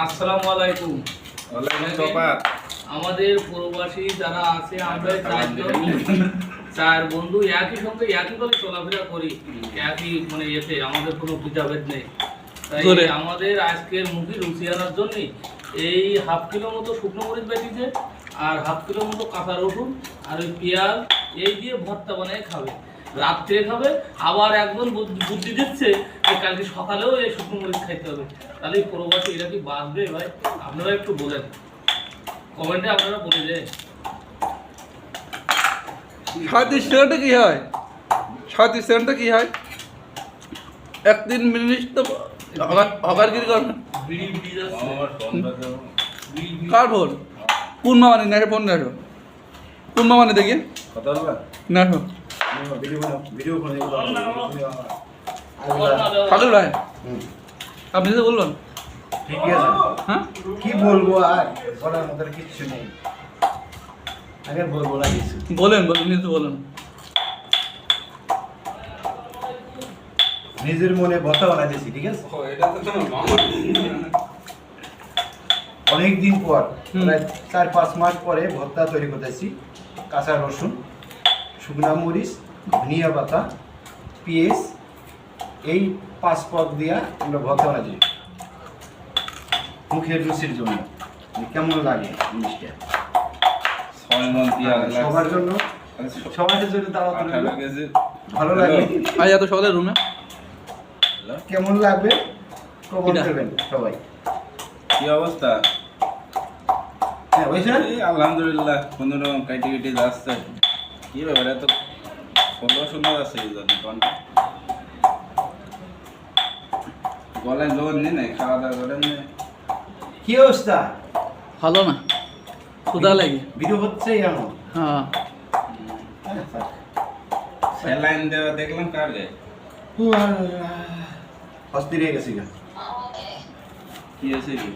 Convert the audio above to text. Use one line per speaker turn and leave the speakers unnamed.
আসসালামু আলাইকুম।
ওয়ালাইকুম।
আমাদের প্রবাসী যারা আছে আমরা চার বন্ধু একই সঙ্গে একইভাবে চলাফেরা করি, একই মানে এতে আমাদের কোনো ভেদাভেদ নেই। তাই আমাদের আজকের মুখে রুচি আনার জন্য এই হাফ কিলো মতো শুকনো মরিচ বেটিছে আর হাফ কিলো মতো কাঁচা রসুন আর ওই পেঁয়াজ এই দিয়ে ভর্তা বানিয়ে খাবে, রাত্রে খাবে। আবার একজন বুদ্ধি দিচ্ছে যে কালকে সকালেও এই শুকনো মরিচ খাইতে হবে। তাহলে এই প্রবাসী এটা কি বাঁচবে ভাই? আপনারা একটু বলেন, কমেন্টে আপনারা বলে দেন।
37 সেকেন্ডে কি হয়? 37 সেকেন্ডে কি হয়? 1-3 মিনিট তো হকারগিরি করবে। কার ফোন? কোন মামানি না ফোন না? কোন মামানি দেখি না ফাদুল ভাই, আপনি তো বলবেন।
ঠিকই আছে।
হ্যাঁ,
কি বলবো আর বলার মতো কিছু নেই। আগে বলবো না কিছু।
বলেন নিজে বলেন।
নিজের মনে ভর্তা বানাইতেছি, ঠিক আছে? অনেক দিন পর, প্রায় 4-5 মাস পরে ভর্তা তৈরি করতেছি। কাঁচা রসুন, শুকনা মরিচ, ধনিয়া পাতা, পেঁয়াজ, এই 5 পদ দিয়া আমরা ভর্তা বানাচ্ছি মুখের রুচির জন্য। কেমন লাগে জিনিসটা? সবার জন্য, সবার জন্য দাওয়াত রইল। ভালো লাগবে?
আজ এত সকালে রুমে
কেমন লাগবে কমেন্ট করবেন সবাই।
কি অবস্থা?
হ্যাঁ বুঝছেন?
আলহামদুলিল্লাহ, কোনোরকম কাইটে কেটে যাচ্ছে। কি ব্যাপার, এত শোনা যাচ্ছে এই জন্য গলায় লোন নেই নাই, খাওয়া দাওয়া করেন না?
কি অবস্থা?
ভালো না, ক্ষুধা লাগে।
ভিডিও হচ্ছে এমন।
হ্যাঁ,
স্যালাইন দেওয়া দেখলাম কার গায়ে?
অস্থির হয়ে গেছি গা।
কি আছে কি?